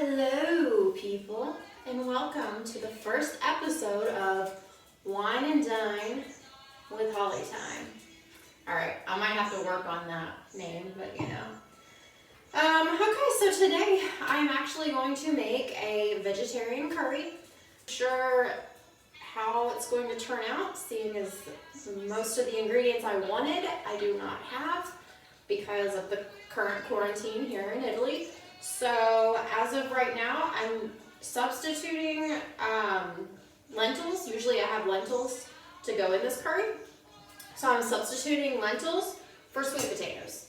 Hello, people, and welcome to the first episode of Wine and Dine with Holly Time. Alright, I might have to work on that name, but you know. Okay, so today I'm actually going to make a vegetarian curry. I'm sure how it's going to turn out, seeing as most of the ingredients I wanted I do not have because of the current quarantine here in Italy. So as of right now, I'm substituting lentils. Usually I have lentils to go in this curry. So I'm substituting lentils for sweet potatoes.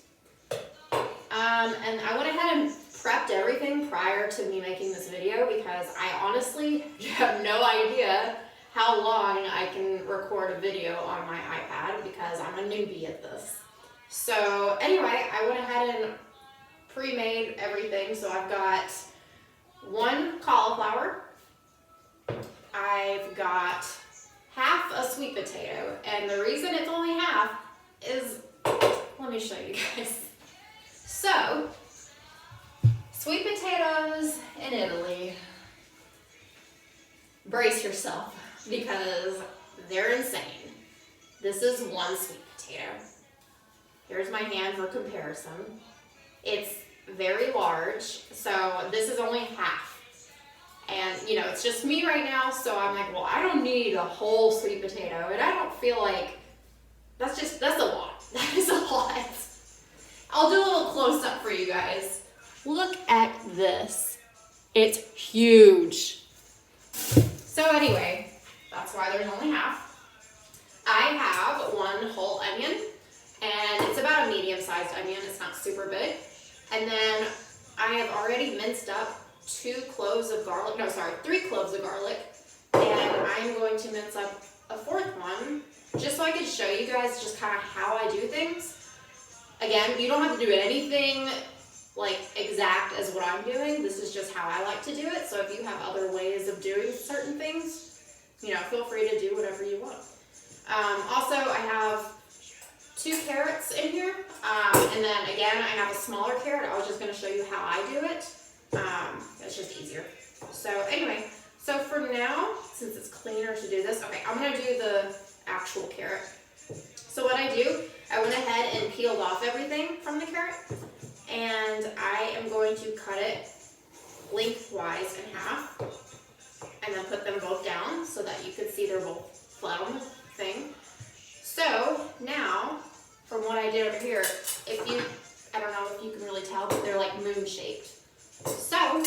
And I went ahead and prepped everything prior to me making this video because I honestly have no idea how long I can record a video on my iPad because I'm a newbie at this. So anyway, I went ahead and pre-made everything. So I've got one cauliflower, I've got half a sweet potato, and the reason it's only half is, let me show you guys. So, sweet potatoes in Italy, brace yourself because they're insane. This is one sweet potato. Here's my hand for comparison. It's very large, so this is only half. And you know, it's just me right now, so I'm like, well, I don't need a whole sweet potato, and I don't feel like, that's a lot. That is a lot. I'll do a little close up for you guys. Look at this. It's huge. So anyway, that's why there's only half. I have one whole onion, and it's about a medium-sized onion. It's not super big. And then I have already minced up 3 cloves of garlic, and I'm going to mince up a 4th one, just so I can show you guys just kind of how I do things. Again, you don't have to do anything like exact as what I'm doing. This is just how I like to do it. So if you have other ways of doing certain things, you know, feel free to do whatever you want. Also, I have 2 carrots in here, and then again, I have a smaller carrot. I was just going to show you how I do it. It's just easier. So anyway, so for now, since it's cleaner to do this, okay, I'm going to do the actual carrot. So what I do, I went ahead and peeled off everything from the carrot, and I am going to cut it lengthwise in half, and then put them both down so that you can see they're both flat on the thing. So now, from what I did over here, I don't know if you can really tell, but they're like moon shaped. So,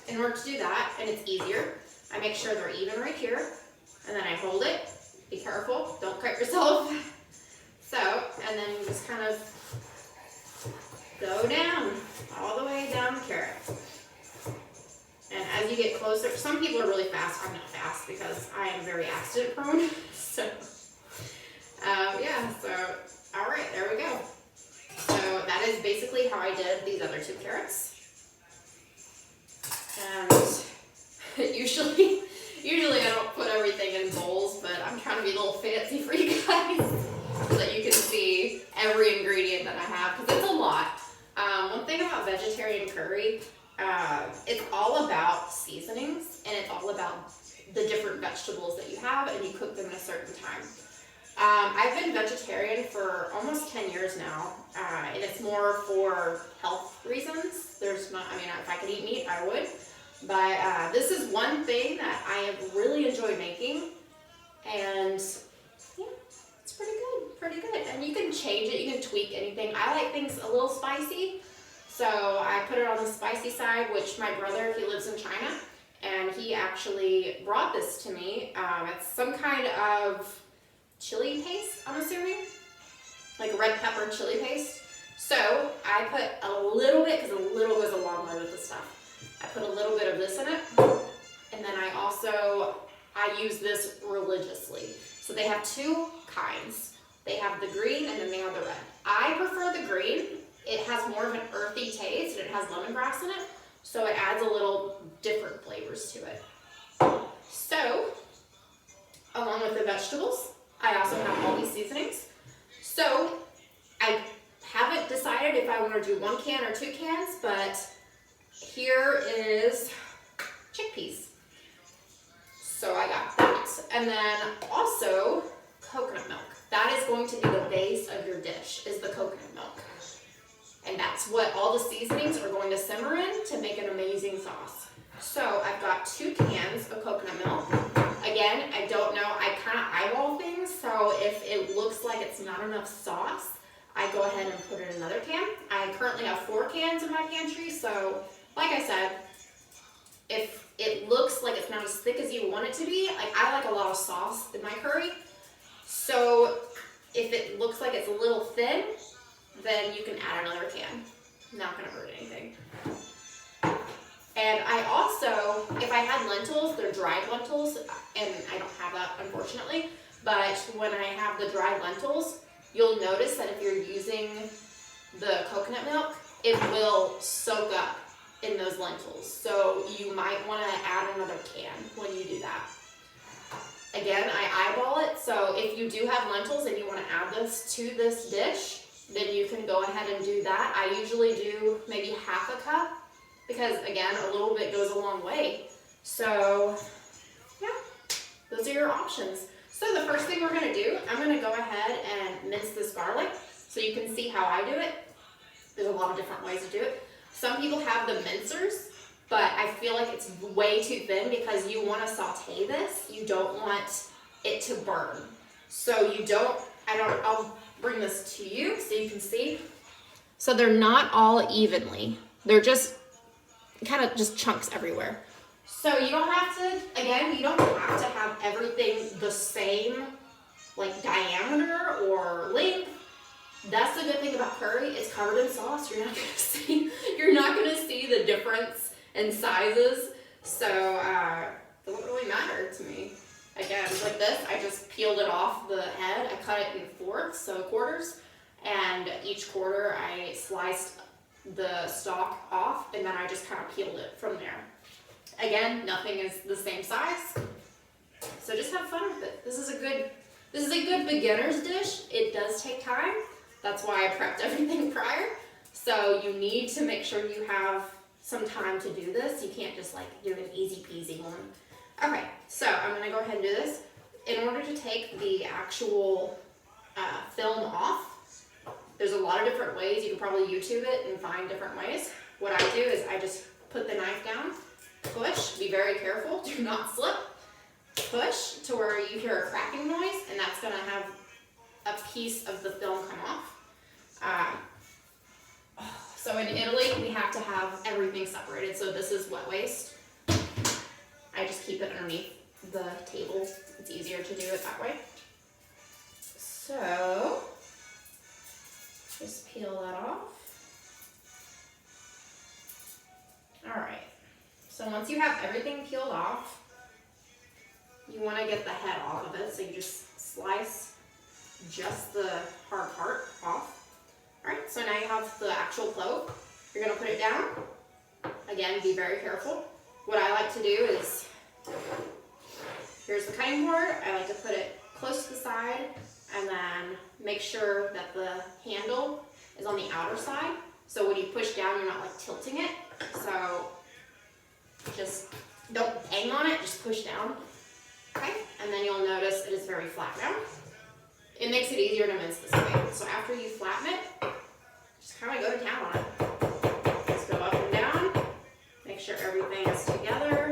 in order to do that, and it's easier, I make sure they're even right here, and then I hold it. Be careful, don't cut yourself. So, and then you just kind of go down, all the way down the carrot. And as you get closer, some people are really fast. I'm not fast because I am very accident prone. So, yeah, so, all right, there we go. So that is basically how I did these other 2 carrots. And usually I don't put everything in bowls, but I'm trying to be a little fancy for you guys so that you can see every ingredient that I have, because it's a lot. One thing about vegetarian curry, it's all about seasonings, and it's all about the different vegetables that you have, and you cook them at a certain time. I've been vegetarian for almost 10 years now, and it's more for health reasons. There's not, I mean, if I could eat meat, I would. But this is one thing that I have really enjoyed making, and yeah, it's pretty good. And you can change it, you can tweak anything. I like things a little spicy, so I put it on the spicy side, which my brother, he lives in China, and he actually brought this to me. It's some kind of chili paste, I'm assuming, like red pepper chili paste. So I put a little bit, because a little goes a long way with this stuff. I put a little bit of this in it, and then I use this religiously. So they have 2 kinds. They have the green, and then they have the red. I prefer the green. It has more of an earthy taste, and it has lemongrass in it, so it adds a little different flavors to it. So, along with the vegetables, I also have all these seasonings. So, I haven't decided if I want to do 1 can or 2 cans, but here is chickpeas. So I got that. And then also coconut milk. That is going to be the base of your dish, is the coconut milk. And that's what all the seasonings are going to simmer in to make an amazing sauce. So I've got 2 cans of coconut milk. Again, I don't know, I kind of eyeball things, so if it looks like it's not enough sauce, I go ahead and put in another can. I currently have 4 cans in my pantry, so like I said, if it looks like it's not as thick as you want it to be, like I like a lot of sauce in my curry, so if it looks like it's a little thin, then you can add another can. Not gonna hurt anything. And I also, if I had lentils, they're dried lentils, and I don't have that unfortunately, but when I have the dried lentils, you'll notice that if you're using the coconut milk, it will soak up in those lentils. So you might want to add another can when you do that. Again, I eyeball it, so if you do have lentils and you want to add this to this dish, then you can go ahead and do that. I usually do maybe half a cup, because again, a little bit goes a long way. So yeah, those are your options. So the first thing we're gonna do, I'm gonna go ahead and mince this garlic so you can see how I do it. There's a lot of different ways to do it. Some people have the mincers, but I feel like it's way too thin because you wanna saute this. You don't want it to burn. So I'll bring this to you so you can see. So they're not all evenly. They're just kind of just chunks everywhere. So you don't have to, again, you don't have to have everything the same like diameter or length. That's the good thing about curry. It's covered in sauce. You're not gonna see the difference in sizes. So it won't really matter to me. Again, like this, I just peeled it off the head. I cut it in fourths, so quarters, and each quarter I sliced the stalk off, and then I just kind of peeled it from there. Again, nothing is the same size, so just have fun with it. This is a good beginner's dish. It does take time. That's why I prepped everything prior. So you need to make sure you have some time to do this. You can't just like do an easy peasy one. Okay, so I'm gonna go ahead and do this. In order to take the actual film off, there's a lot of different ways. You can probably YouTube it and find different ways. What I do is I just put the knife down, push, be very careful, do not slip, push to where you hear a cracking noise, and that's gonna have a piece of the film come off. So in Italy, we have to have everything separated. So this is wet waste. I just keep it underneath the table. It's easier to do it that way. So just peel that off. All right, so once you have everything peeled off, you want to get the head off of it, so you just slice just the hard part off. All right, so now you have the actual clove. You're going to put it down. Again, be very careful. What I like to do is, here's the cutting board. I like to put it close to the side, and then make sure that the handle is on the outer side. So when you push down, you're not like tilting it. So just don't bang on it, just push down. Okay, and then you'll notice it is very flat now. It makes it easier to mince this way. So after you flatten it, just kind of go to town on it. Just go up and down, make sure everything is together.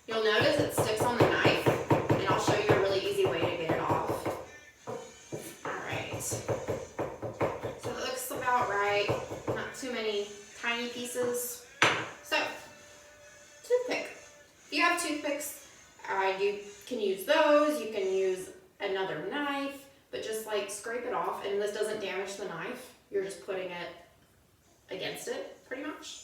You'll notice it sticks on the knife, and I'll show you a really easy way to get it off. All right, so it looks about right, not too many tiny pieces. So, toothpick. If you have toothpicks, you can use those, you can use another knife, but just like scrape it off, and this doesn't damage the knife. You're just putting it against it, pretty much.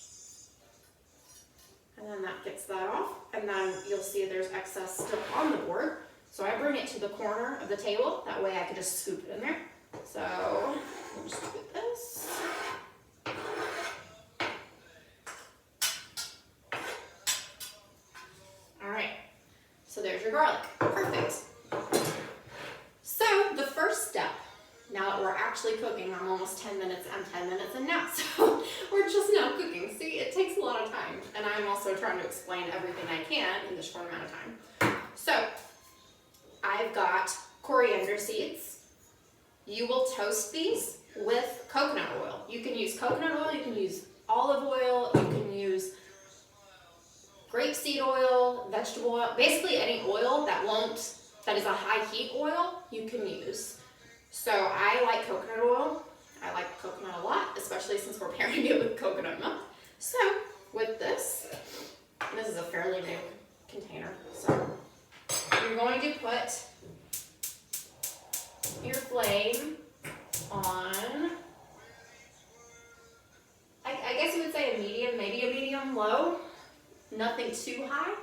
And then that gets that off, and then you'll see there's excess still on the board. So I bring it to the corner of the table, that way I can just scoop it in there. So, we'll just do this. Alright, so there's your garlic. Perfect. So, the first step, now now that we're actually cooking, I'm 10 minutes in now, so we're just now cooking. See, it takes a lot of time, and I'm also trying to explain everything I can in this short amount of time. So, I've got coriander seeds. You will toast these with coconut oil. You can use coconut oil, you can use olive oil, you can use grapeseed oil, vegetable oil, basically any oil that is a high heat oil, you can use. So I like coconut oil. I like coconut a lot, especially since we're pairing it with coconut milk. So with this is a fairly new container. So you're going to put your flame on, I guess you would say a medium, maybe a medium low. Nothing too high.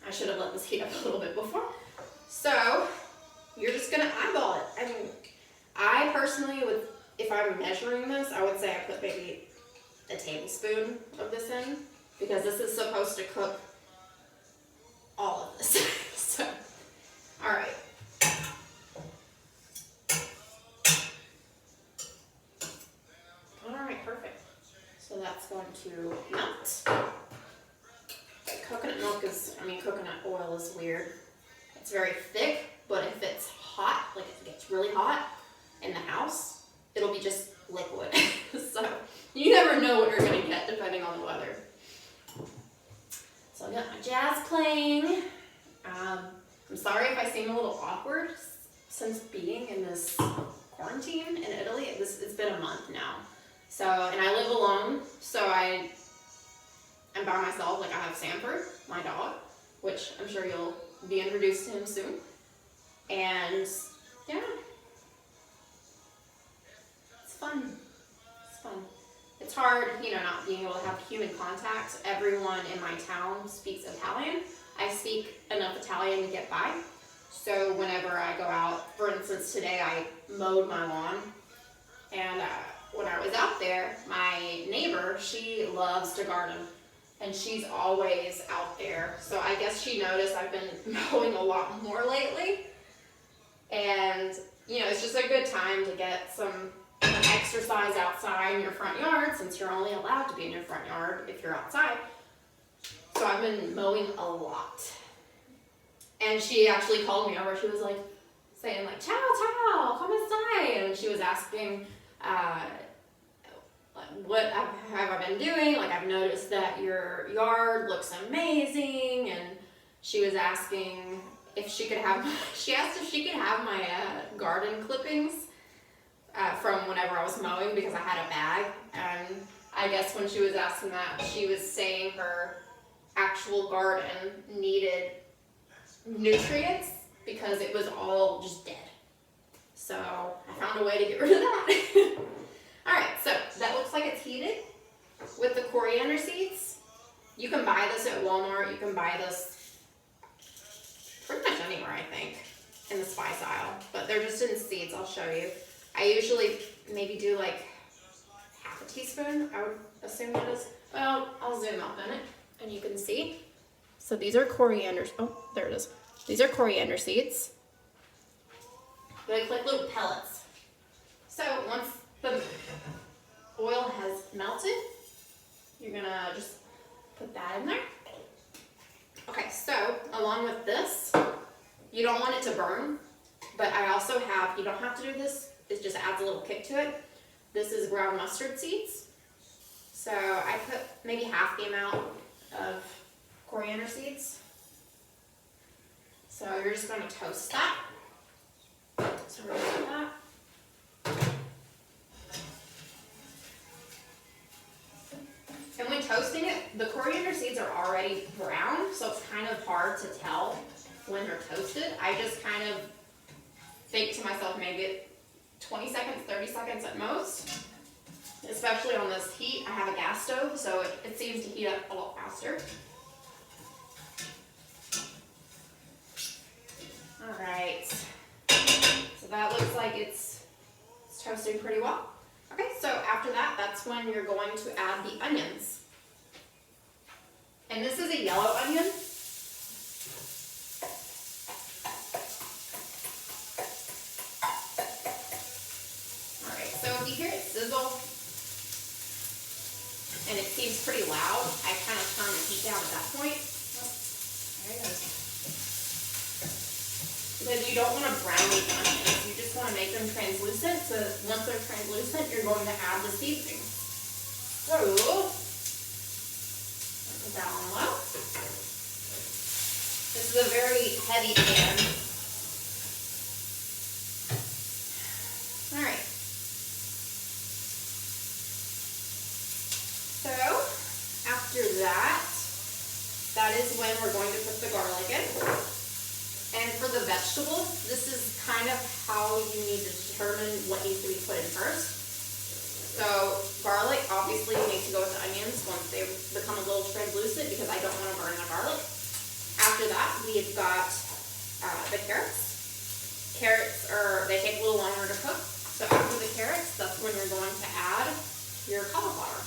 I should have let this heat up a little bit before. So you're just gonna eyeball it. I mean, I personally would, if I'm measuring this, I would say I put maybe a tablespoon of this in, because this is supposed to cook all of this. So, all right. All right, perfect. So that's going to melt. Coconut milk is, coconut oil is weird. It's very thick, but if it's hot, like if it gets really hot in the house, it'll be just liquid. So you never know what you're gonna get depending on the weather. So I got my jazz playing. I'm sorry if I seem a little awkward since being in this quarantine in Italy. It's been a month now. So, and I live alone, so I'm by myself. Like, I have Sanford, my dog, which I'm sure you'll be introduced to him soon. And yeah, it's fun. It's fun. It's hard, not being able to have human contact. Everyone in my town speaks Italian. I speak enough Italian to get by. So whenever I go out, for instance, today I mowed my lawn, and when I was out there, my neighbor, she loves to garden, and she's always out there. So I guess she noticed I've been mowing a lot more lately. And, it's just a good time to get some exercise outside in your front yard, since you're only allowed to be in your front yard if you're outside. So I've been mowing a lot. And she actually called me over. She was like, saying like, ciao, ciao, come stai? And she was asking, what have I been doing? Like, I've noticed that your yard looks amazing. And she was asking if she could have, she asked if she could have my garden clippings from whenever I was mowing, because I had a bag. And I guess when she was asking that, she was saying her actual garden needed nutrients because it was all just dead. So I found a way to get rid of that. Alright, so that looks like it's heated with the coriander seeds. You can buy this at Walmart. You can buy this pretty much anywhere, I think, in the spice aisle. But they're just in seeds. I'll show you. I usually maybe do like half a teaspoon. I would assume that is. Well, I'll zoom up in it and you can see. So these are coriander. Oh, there it is. These are coriander seeds. They look like little pellets. So once the oil has melted, you're gonna just put that in there. Okay, so along with this, you don't want it to burn, but I also have, you don't have to do this, it just adds a little kick to it. This is ground mustard seeds. So I put maybe half the amount of coriander seeds. So you're just going to toast that. So we're going to do that. And when toasting it, the coriander seeds are already brown, so it's kind of hard to tell when they're toasted. I just kind of think to myself, maybe 20 seconds, 30 seconds at most. Especially on this heat, I have a gas stove, so it seems to heat up a lot faster. Alright, so that looks like it's toasting pretty well. Okay, so after that, that's when you're going to add the onions. And this is a yellow onion. sizzle and it seems pretty loud, I kind of turn the heat down at that point. Oh, there it goes. Because you don't want to brown these onions, you just want to make them translucent, so once they're translucent, you're going to add the seasoning. So, put that on low. This is a very heavy pan. Alright. So, after that is when we're going to put the garlic in. And for the vegetables, this is kind of how you need to determine what needs to be put in first. So, garlic, obviously, you need to go with the onions once they become a little translucent because I don't want to burn the garlic. After that, we've got the carrots. Carrots they take a little longer to cook. So after the carrots, that's when you're going to add your cauliflower.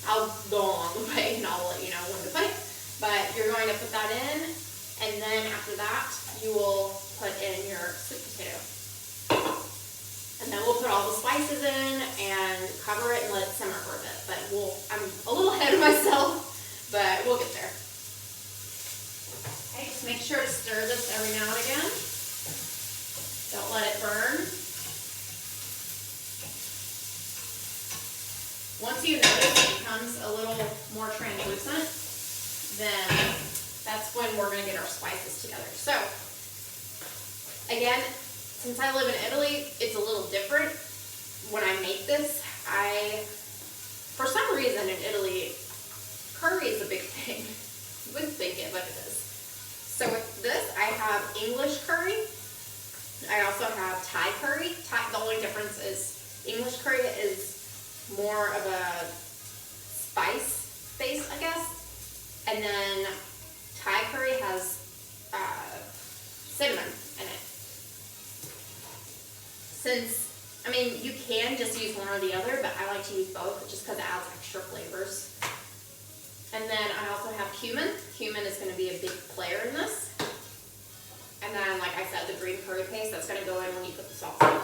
I'll go along the way and I'll let you know when to put it. But you're going to put that in, and then after that, you will put in your sweet potato. And then we'll put all the spices in and cover it and let it simmer for a bit. But I'm a little ahead of myself, but we'll get there. Okay, just make sure to stir this every now and again. Don't let it burn. Once you notice it becomes a little more translucent, then that's when we're going to get our spices together. So, again, since I live in Italy, it's a little different. When I make this, for some reason in Italy, curry is a big thing. You wouldn't think it, but it is. So with this, I have English curry. I also have Thai curry. The only difference is English curry is more of a spice base, I guess. And then Thai curry has cinnamon in it. You can just use one or the other, but I like to use both just because it adds extra flavors. And then I also have cumin. Cumin is going to be a big player in this. And then, like I said, the green curry paste, that's going to go in when you put the salt in.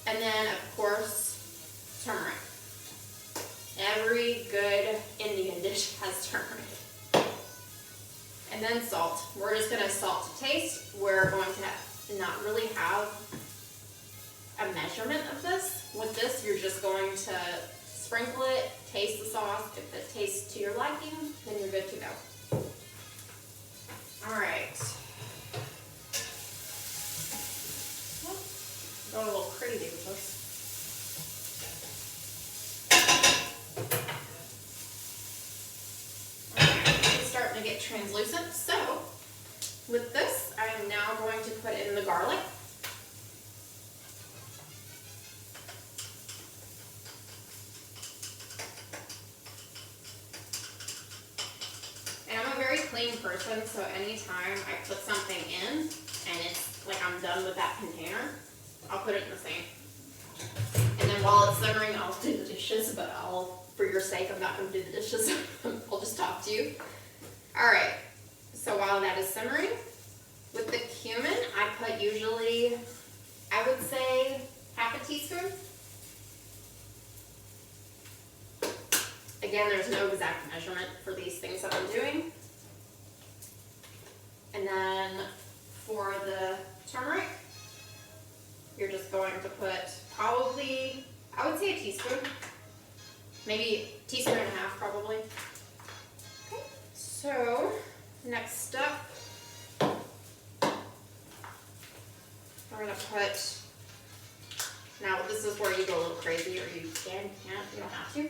And then, of course, turmeric. Every good Indian dish has turmeric. And then salt. We're just going to salt to taste. We're going to not really have a measurement of this. With this, you're just going to sprinkle it, taste the sauce. If it tastes to your liking, then you're good to go. All right. Going a little crazy with this. It's starting to get translucent. So, with this, I am now going to put in the garlic. And I'm a very clean person, so anytime I put something in and it's like I'm done with that container, I'll put it in the sink. And then while it's simmering, I'll do the dishes, but for your sake, I'm not going to do the dishes. I'll just talk to you. Alright, so while that is simmering, with the cumin, I put usually, I would say, half a teaspoon. Again, there's no exact measurement for these things that I'm doing. And then for the turmeric, you're just going to put probably, I would say a teaspoon, maybe a teaspoon and a half probably. Okay, so next step, we're going to put, now this is where you go a little crazy, or you can't, you don't have to.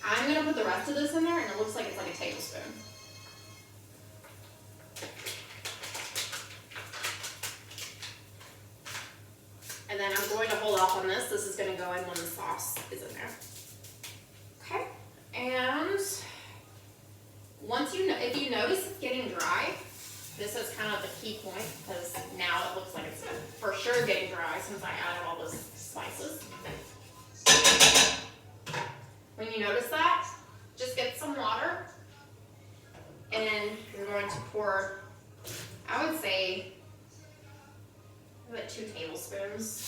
I'm going to put the rest of this in there, and it looks like it's like a tablespoon. And then I'm going to hold off on this. This is going to go in when the sauce is in there. Okay. And if you notice it's getting dry, this is kind of the key point, because now it looks like it's for sure getting dry since I added all those spices. When you notice that, just get some water, and you're going to pour, I would say, about 2 tablespoons.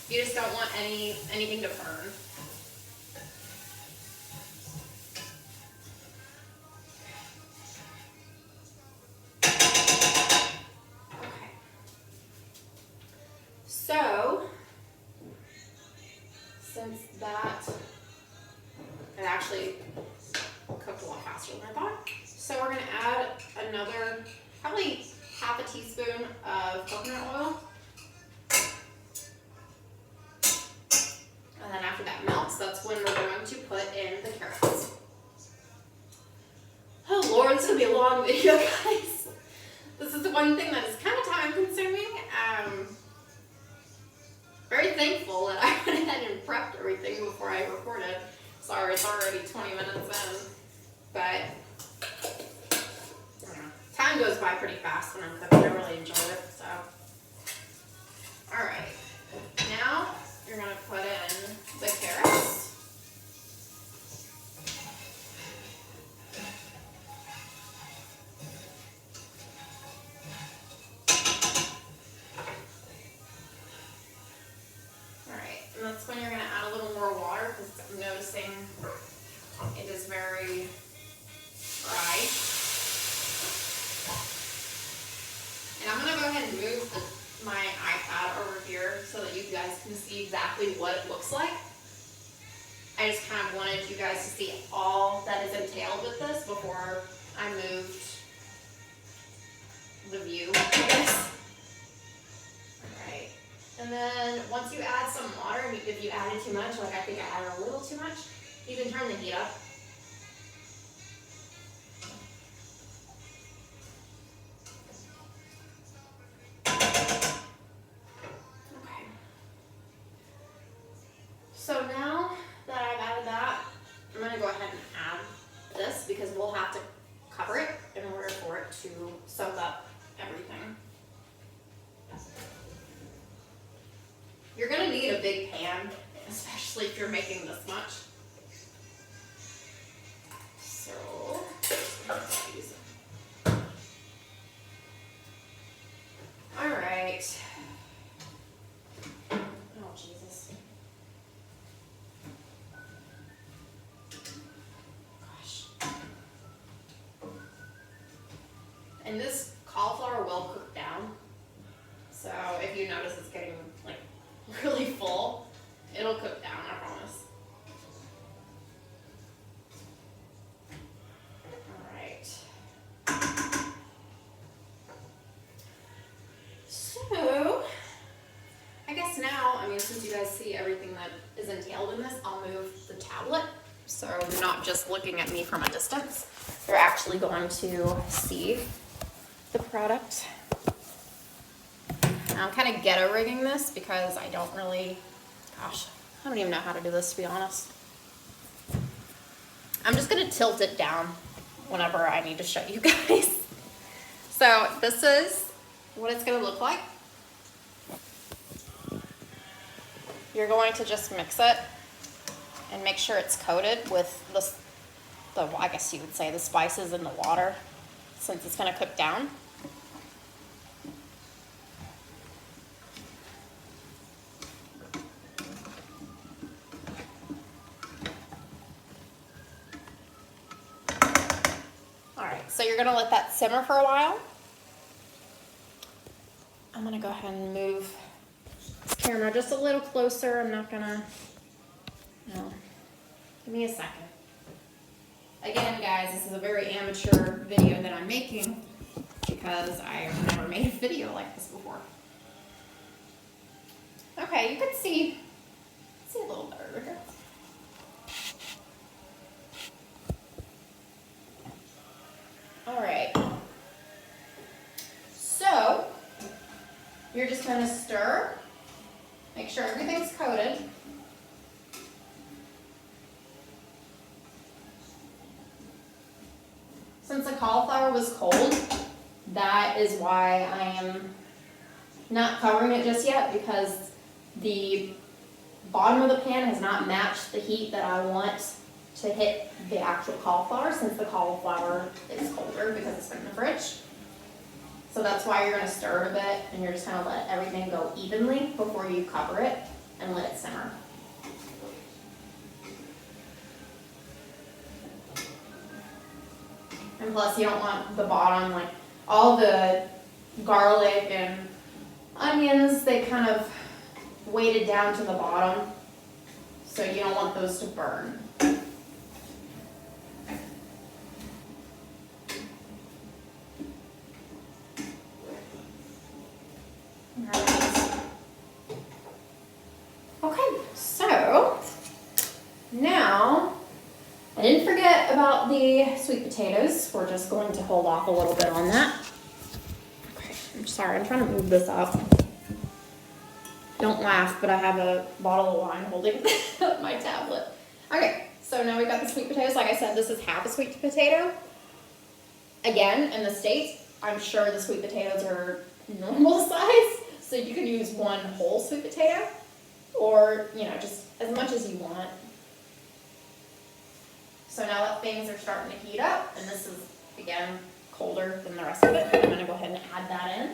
You just don't want anything to burn. Okay. So, since that, it actually cooked a lot faster than I thought. So we're going to add another, probably half a teaspoon of coconut oil. And then after that melts, that's when we're going to put in the carrots. Oh Lord, it's going to be a long video, guys. This is the one thing that is kind of time consuming. Very thankful that I went ahead and prepped everything before I recorded. Sorry, it's already 20 minutes in. But time goes by pretty fast when I'm cooking. I really enjoy it. So, all right. Now you're gonna put in the carrots. All right, and that's when you're gonna add a little more water because I'm noticing it is very dry. And I'm gonna go ahead and move my iPad over here so that you guys can see exactly what it looks like. I just kind of wanted you guys to see all that is entailed with this before I moved the view, I guess. Alright, and then once you add some water, if you added too much, like I think I added a little too much, you can turn the heat up. So now that I've added that, I'm going to go ahead and add this because we'll have to cover it in order for it to soak up everything. You're going to need a big pan, especially if you're making this much. So, all right. Oh, Jesus. And this cauliflower will cook down. So if you notice it's getting like really full, it'll cook down, I promise. Alright. So I guess now, since you guys see everything that is entailed in this, I'll move the tablet. So you're not just looking at me from a distance. You're actually going to see the product. I'm kind of ghetto rigging this because I don't really, I don't even know how to do this, to be honest. I'm just going to tilt it down whenever I need to show you guys. So this is what it's going to look like. You're going to just mix it and make sure it's coated with the I guess you would say the spices in the water, since it's going to cook down. Alright, so you're going to let that simmer for a while. I'm going to go ahead and move this camera just a little closer. I'm not going to, no, give me a second. Again, guys, this is a very amateur video that I'm making because I've never made a video like this before. Okay, you can see a little better here. All right. So you're just going to stir, make sure everything's coated. Since the cauliflower was cold, that is why I am not covering it just yet, because the bottom of the pan has not matched the heat that I want to hit the actual cauliflower, since the cauliflower is colder because it's been in the fridge. So that's why you're going to stir it a bit, and you're just going to let everything go evenly before you cover it. and let it simmer. And plus you don't want the bottom, like all the garlic and onions, they kind of weighted down to the bottom. So you don't want those to burn. Okay, so now I didn't forget about the sweet potatoes. We're just going to hold off a little bit on that. Okay, I'm sorry, I'm trying to move this up. Don't laugh, but I have a bottle of wine holding my tablet. Okay, so now we've got the sweet potatoes. Like I said, this is half a sweet potato. Again, in the States, I'm sure the sweet potatoes are normal size, so you can use one whole sweet potato, or, you know, just as much as you want. So now that things are starting to heat up, and this is, again, colder than the rest of it, I'm going to go ahead and add that in.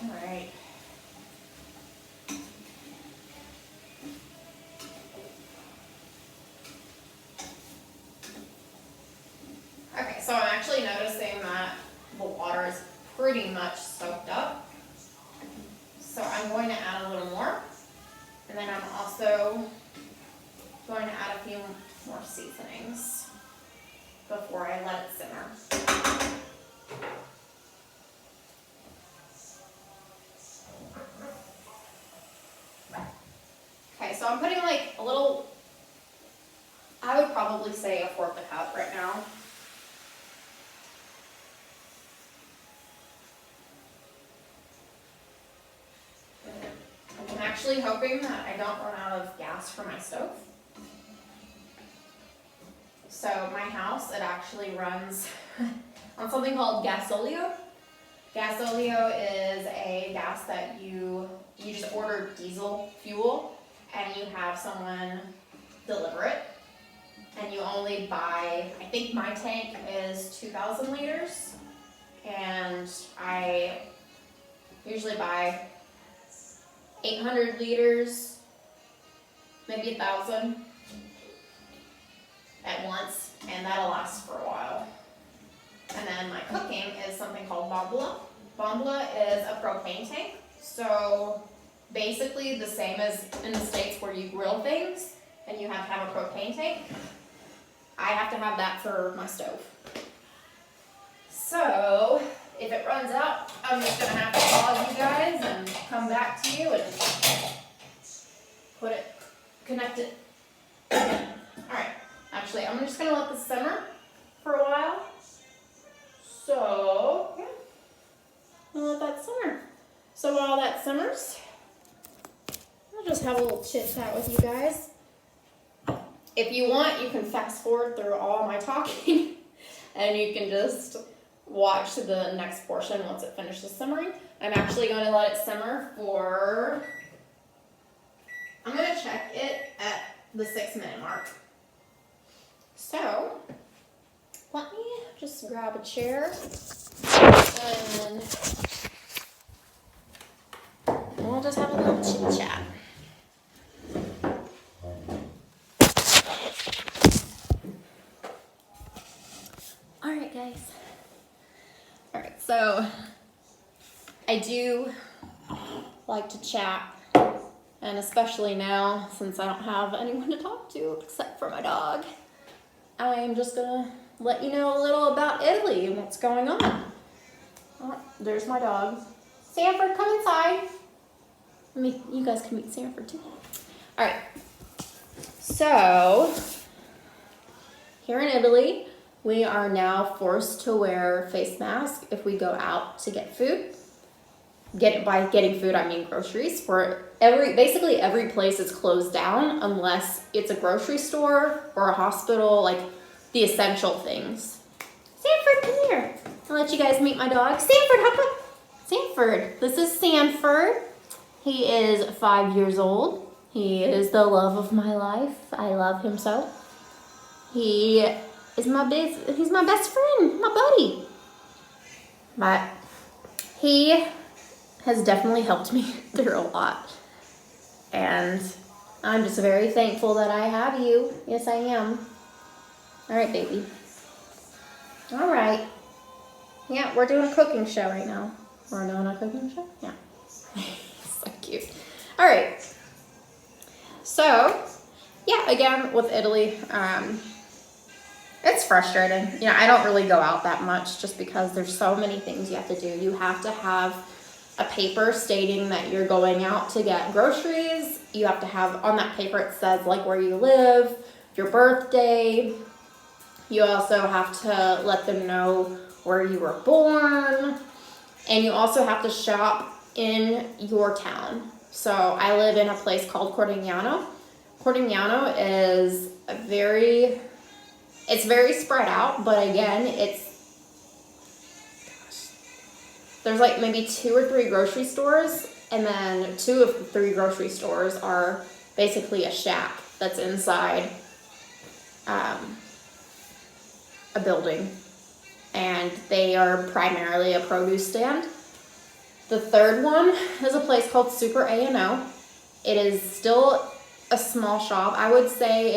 All right. Okay, so I'm actually noticing that the water is pretty much soaked up. So I'm going to add a little more. And then I'm also going to add a few more seasonings before I let it simmer. Okay, so I'm putting like a little, I would probably say a fourth a cup right now. I'm actually hoping that I don't run out of gas for my stove. So my house, it actually runs on something called gasolio. Gasolio is a gas that you just order diesel fuel and you have someone deliver it. And you only buy, I think my tank is 2,000 liters. And I usually buy 800 liters, maybe 1,000 at once, and that'll last for a while. And then my cooking is something called bombula. Bombula is a propane tank, so basically the same as in the States where you grill things and you have to have a propane tank. I have to have that for my stove. So if it runs out, I'm just gonna have to pause you guys and come back to you and connect it. Alright, actually I'm just gonna let this simmer for a while. So, yeah, I'll let that simmer. So while that simmers, I'll just have a little chit chat with you guys. If you want, you can fast forward through all my talking and you can just watch the next portion once it finishes simmering. I'm actually going to let it simmer for, I'm going to check it at the 6-minute mark. So, let me just grab a chair and we'll just have a little chit chat. Alright guys. Alright, so I do like to chat, and especially now since I don't have anyone to talk to except for my dog, I am just gonna let you know a little about Italy and what's going on. Oh, there's my dog. Sanford, come inside. You guys can meet Sanford too. Alright, so here in Italy, we are now forced to wear face masks if we go out to get food. By getting food, I mean groceries. Basically every place is closed down unless it's a grocery store or a hospital, like the essential things. Sanford, come here. I'll let you guys meet my dog. Sanford, hop up. Sanford, this is Sanford. He is 5 years old. He is the love of my life. I love him so. He's my best friend, my buddy. But he has definitely helped me through a lot. And I'm just very thankful that I have you. Yes, I am. All right, baby. All right. Yeah, we're doing a cooking show right now. We're doing a cooking show? Yeah. So cute. All right. So, yeah, again, with Italy, it's frustrating. You know, I don't really go out that much just because there's so many things you have to do. You have to have a paper stating that you're going out to get groceries. You have to have, on that paper it says like where you live, your birthday. You also have to let them know where you were born. And you also have to shop in your town. So I live in a place called Corigliano. Corigliano is it's very spread out, but again, there's like maybe 2 or 3 grocery stores, and then 2 of the 3 grocery stores are basically a shack that's inside a building, and they are primarily a produce stand. The third one is a place called Super A&O. It is still a small shop. I would say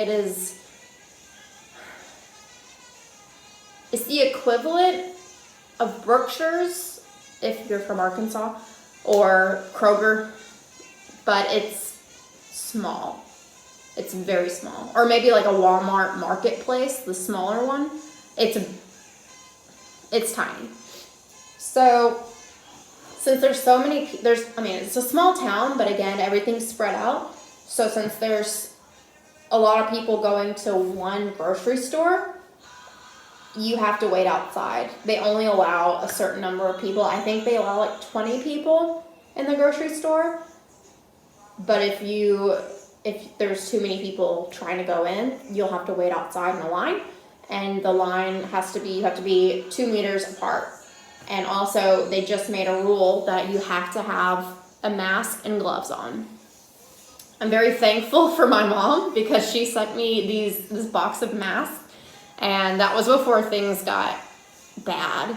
it's the equivalent of Brookshire's, if you're from Arkansas, or Kroger, but it's small. It's very small. Or maybe like a Walmart marketplace, the smaller one. It's tiny. So since there's so many, it's a small town, but again, everything's spread out. So since there's a lot of people going to one grocery store, you have to wait outside. They only allow a certain number of people. I think they allow like 20 people in the grocery store. But if there's too many people trying to go in, you'll have to wait outside in a line. And the line you have to be 2 meters apart. And also, they just made a rule that you have to have a mask and gloves on. I'm very thankful for my mom because she sent me this box of masks, and that was before things got bad.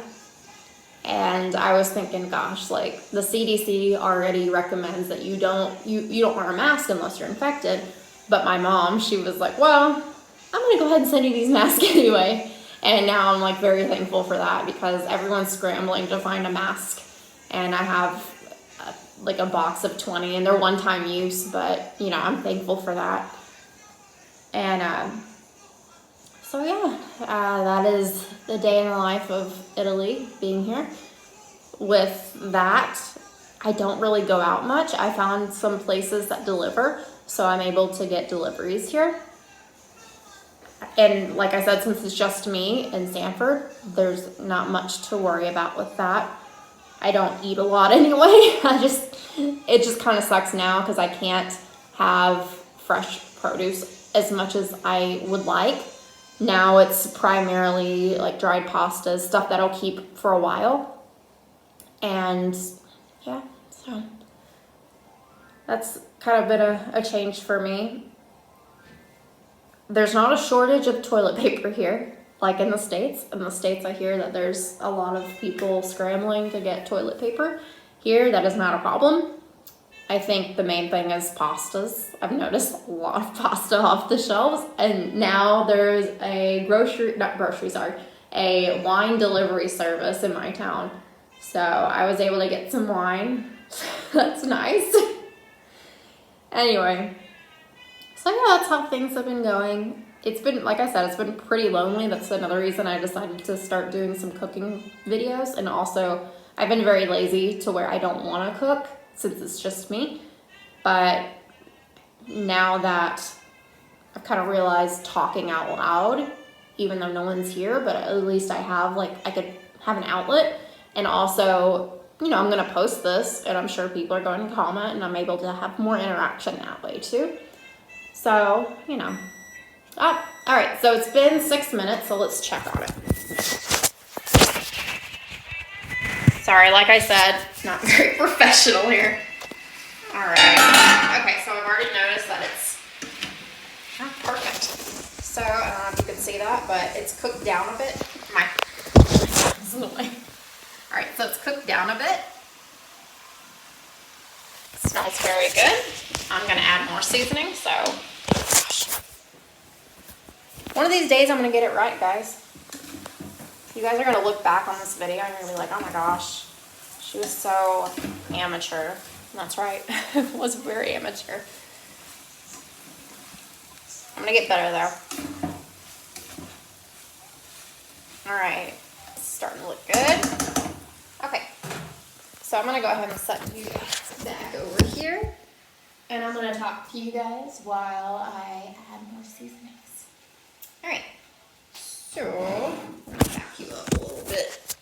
And I was thinking, gosh, like the CDC already recommends that you don't wear a mask unless you're infected. But my mom, she was like, well, I'm gonna go ahead and send you these masks anyway. And now I'm like very thankful for that because everyone's scrambling to find a mask. And I have like a box of 20, and they're one-time use, but you know, I'm thankful for that. And so yeah, that is the day in the life of Italy, being here. With that, I don't really go out much. I found some places that deliver, so I'm able to get deliveries here. And like I said, since it's just me in Stanford, there's not much to worry about with that. I don't eat a lot anyway. It just kind of sucks now because I can't have fresh produce as much as I would like. Now it's primarily like dried pastas, stuff that'll keep for a while. And yeah, so that's kind of been a change for me. There's not a shortage of toilet paper here, like in the States. In the States, I hear that there's a lot of people scrambling to get toilet paper. Here, that is not a problem. I think the main thing is pastas. I've noticed a lot of pasta off the shelves, and now there's a a wine delivery service in my town. So I was able to get some wine. That's nice. Anyway. So yeah, that's how things have been going. It's been, like I said, it's been pretty lonely. That's another reason I decided to start doing some cooking videos. And also, I've been very lazy to where I don't want to cook since it's just me. But now that I've kind of realized talking out loud, even though no one's here, but at least I could have an outlet. And also, you know, I'm going to post this and I'm sure people are going to comment and I'm able to have more interaction that way too. So, you know. All right, so it's been 6 minutes, so let's check on it. Sorry, like I said, not very professional here. All right. Okay, so I've already noticed that it's not perfect. So, I don't know if you can see that, but it's cooked down a bit. All right, so it's cooked down a bit. Smells very good. I'm gonna add more seasoning, so. Gosh. One of these days I'm gonna get it right, guys. You guys are gonna look back on this video and you're gonna be like, oh my gosh, she was so amateur. And that's right, it was very amateur. I'm gonna get better though. All right, it's starting to look good. Okay, so I'm gonna go ahead and set you guys back over here. And I'm gonna talk to you guys while I add more seasonings. All right, so I'm gonna back you up a little bit.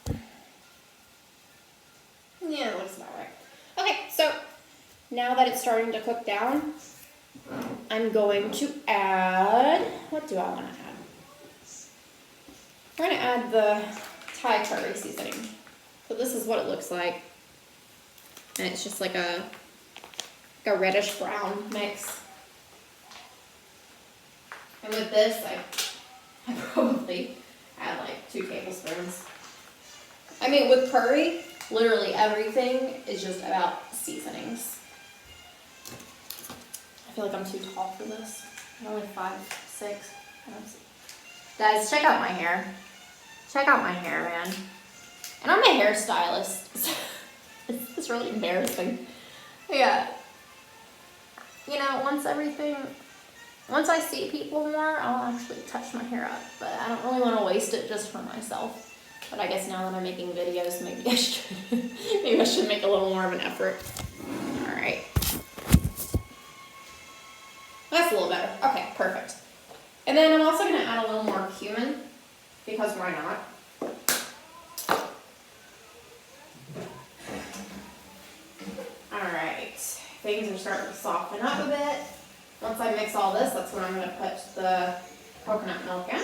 Yeah, it looks about right. Okay, so now that it's starting to cook down, I'm going to add, what do I want to add? We're going to add the Thai curry seasoning. So this is what it looks like. And it's just like a reddish brown mix. And with this, I probably add like 2 tablespoons. I mean, with curry, literally everything is just about seasonings. I feel like I'm too tall for this. I'm only 5'6". Guys, check out my hair. Check out my hair, man. And I'm a hairstylist. It's really embarrassing. Yeah. You know, once I see people more, I'll actually touch my hair up. But I don't really want to waste it just for myself. But I guess now that I'm making videos, maybe I should make a little more of an effort. All right. That's a little better. Okay, perfect. And then I'm also going to add a little more cumin, because why not? Alright, things are starting to soften up a bit. Once I mix all this, that's when I'm going to put the coconut milk in.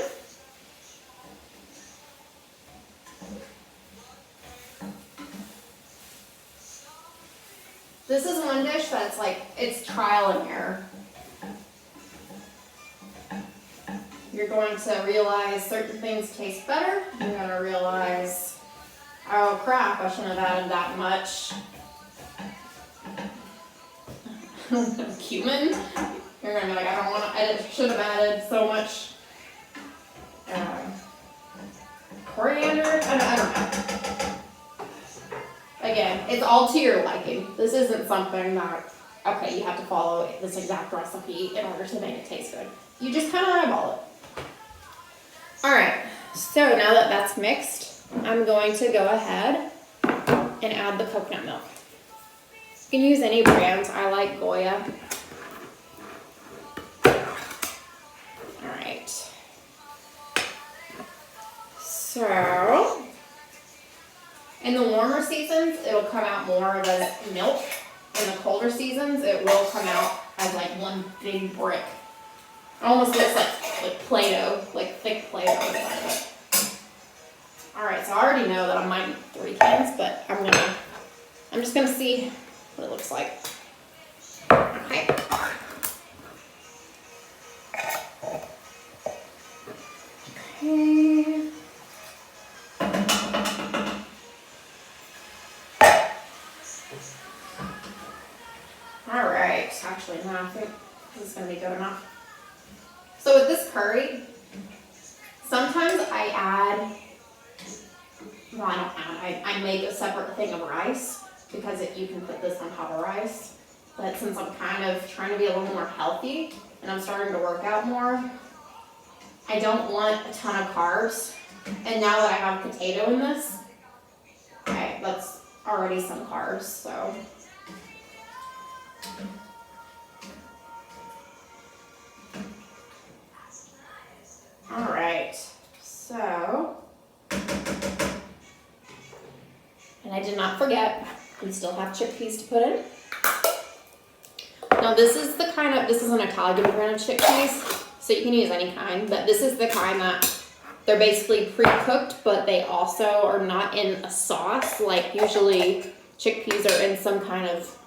This is one dish that's like, it's trial and error. You're going to realize certain things taste better. You're going to realize, oh crap, I shouldn't have added that much cumin. You're going to be like, I should have added so much coriander. I don't know. Again, it's all to your liking. This isn't something that, okay, you have to follow this exact recipe in order to make it taste good. You just kind of eyeball it. Alright, so now that that's mixed, I'm going to go ahead and add the coconut milk. You can use any brand. I like Goya. Alright. So, in the warmer seasons, it'll come out more of as milk. In the colder seasons, it will come out as like one big brick. It almost looks like Play-Doh, like thick Play-Doh. Alright, so I already know that I might need 3 cans, but I'm just gonna see what it looks like. Okay. Okay. Alright, actually, no, I think this is gonna be good enough. So with this curry, sometimes I add, well, I don't add, I make a separate thing of rice because you can put this on top of rice. But since I'm kind of trying to be a little more healthy and I'm starting to work out more, I don't want a ton of carbs. And now that I have potato in this, okay, that's already some carbs, so. Alright, so, and I did not forget, we still have chickpeas to put in. Now this is an Italian brand of chickpeas, so you can use any kind, but this is the kind that they're basically pre-cooked, but they also are not in a sauce. Like usually chickpeas are in some kind of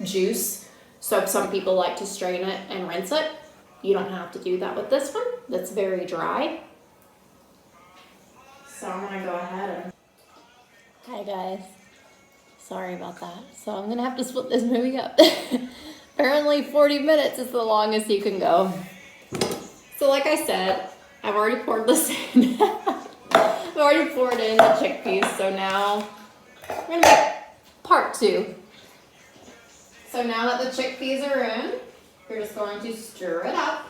juice, so some people like to strain it and rinse it. You don't have to do that with this one. That's very dry. So I'm gonna go ahead and... Hi guys. Sorry about that. So I'm gonna have to split this movie up. Apparently 40 minutes is the longest you can go. So like I said, I've already poured this in. I've already poured in the chickpeas, so now we're gonna make part 2. So now that the chickpeas are in, you're just going to stir it up.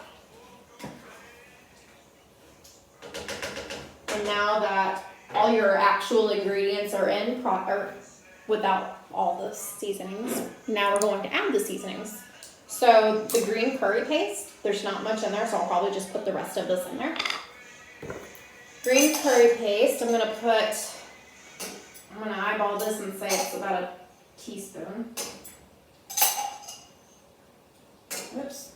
And now that all your actual ingredients are in, without all the seasonings, now we're going to add the seasonings. So the green curry paste, there's not much in there, so I'll probably just put the rest of this in there. Green curry paste, I'm gonna eyeball this and say it's about a teaspoon. Oops,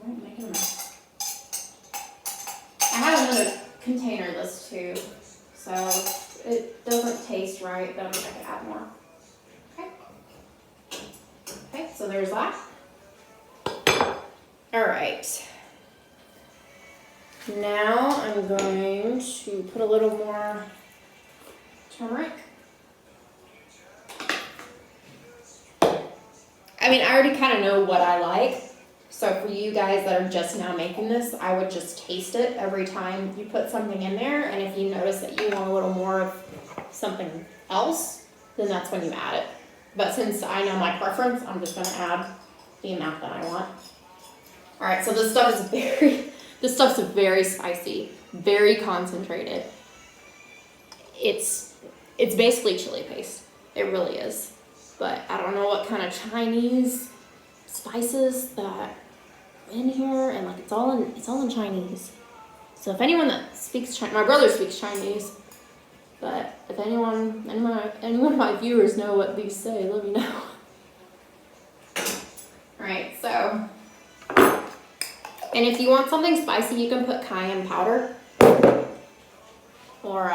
I'm making a mess. I have another container of this too, so it doesn't taste right, but I'm gonna add more. Okay, so there's that. All right. Now I'm going to put a little more turmeric. I mean, I already kind of know what I like. So for you guys that are just now making this, I would just taste it every time you put something in there. And if you notice that you want a little more of something else, then that's when you add it. But since I know my preference, I'm just gonna add the amount that I want. All right, so this stuff's very spicy, very concentrated. It's basically chili paste. It really is. But I don't know what kind of Chinese spices that are in here, and like it's all in Chinese. So if anyone that speaks Chinese, my brother speaks Chinese. But if anyone of my viewers know what these say, let me know. Alright, so, and if you want something spicy, you can put cayenne powder. Or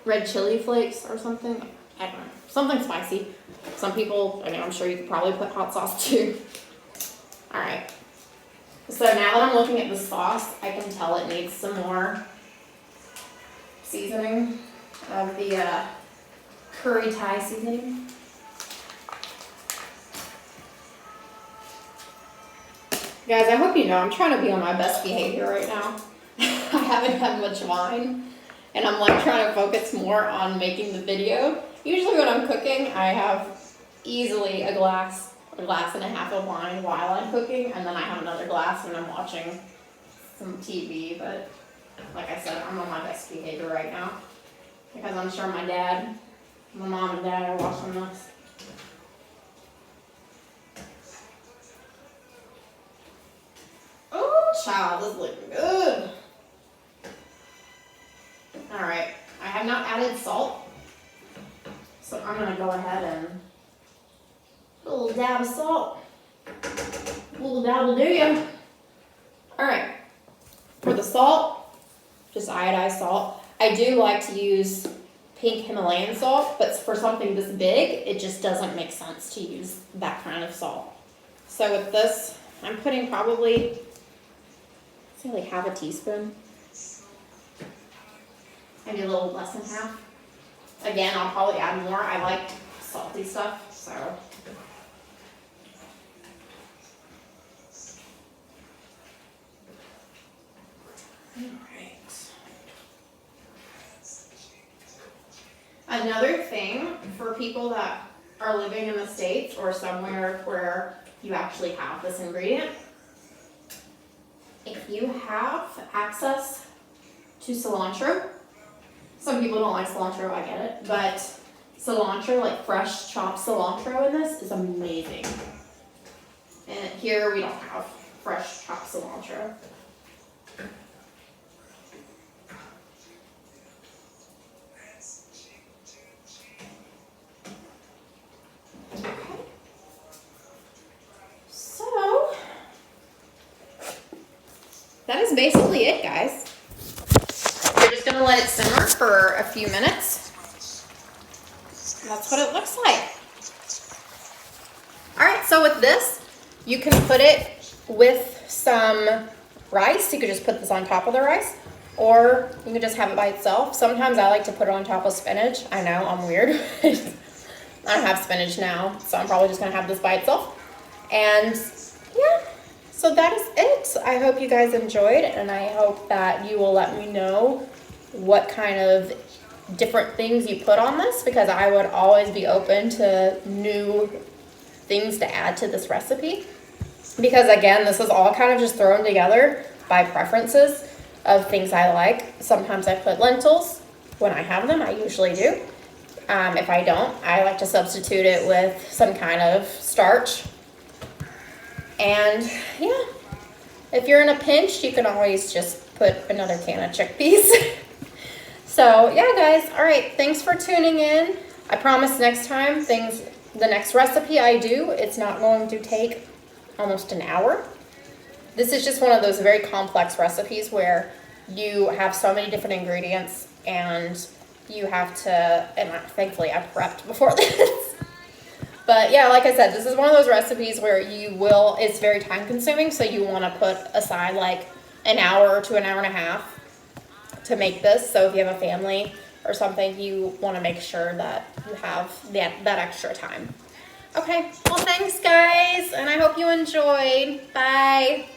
red chili flakes or something. I don't know. Something spicy. Some people, I mean, I'm sure you could probably put hot sauce too. Alright. So now that I'm looking at the sauce, I can tell it needs some more seasoning of the curry Thai seasoning. Guys, I hope you know I'm trying to be on my best behavior right now. I haven't had much wine, and I'm like trying to focus more on making the video. Usually when I'm cooking, I have easily a glass and a half of wine while I'm cooking, and then I have another glass when I'm watching some TV, but like I said, I'm on my best behavior right now because I'm sure my mom and dad are watching this. Oh, child, this is looking good. All right, I have not added salt, so I'm gonna go ahead and put a little dab of salt. A little dab will do you. All right, for the salt, just iodized salt. I do like to use pink Himalayan salt, but for something this big, it just doesn't make sense to use that kind of salt. So with this, I'm putting probably, say like half a teaspoon. Maybe a little less than half. Again, I'll probably add more. I like salty stuff, so. Another thing for people that are living in the States or somewhere where you actually have this ingredient, if you have access to cilantro, some people don't like cilantro, I get it, but cilantro, like fresh chopped cilantro in this is amazing. And here we don't have fresh chopped cilantro. That is basically it, guys. You're just gonna let it simmer for a few minutes. That's what it looks like. All right, so with this, you can put it with some rice. You could just put this on top of the rice, or you can just have it by itself. Sometimes I like to put it on top of spinach. I know, I'm weird. I don't have spinach now, so I'm probably just gonna have this by itself. And yeah, so that is it. I hope you guys enjoyed, and I hope that you will let me know what kind of different things you put on this, because I would always be open to new things to add to this recipe. Because again, this is all kind of just thrown together by preferences of things I like. Sometimes I put lentils when I have them, I usually do. If I don't, I like to substitute it with some kind of starch. And yeah, if you're in a pinch, you can always just put another can of chickpeas. So yeah, guys, all right, thanks for tuning in. I promise next time, the next recipe I do, it's not going to take almost an hour. This is just one of those very complex recipes where you have so many different ingredients and you have to, and thankfully I prepped before this. But yeah, like I said, this is one of those recipes where it's very time consuming, so you want to put aside like an hour to an hour and a half to make this. So if you have a family or something, you want to make sure that you have that extra time. Okay, well thanks guys, and I hope you enjoyed. Bye.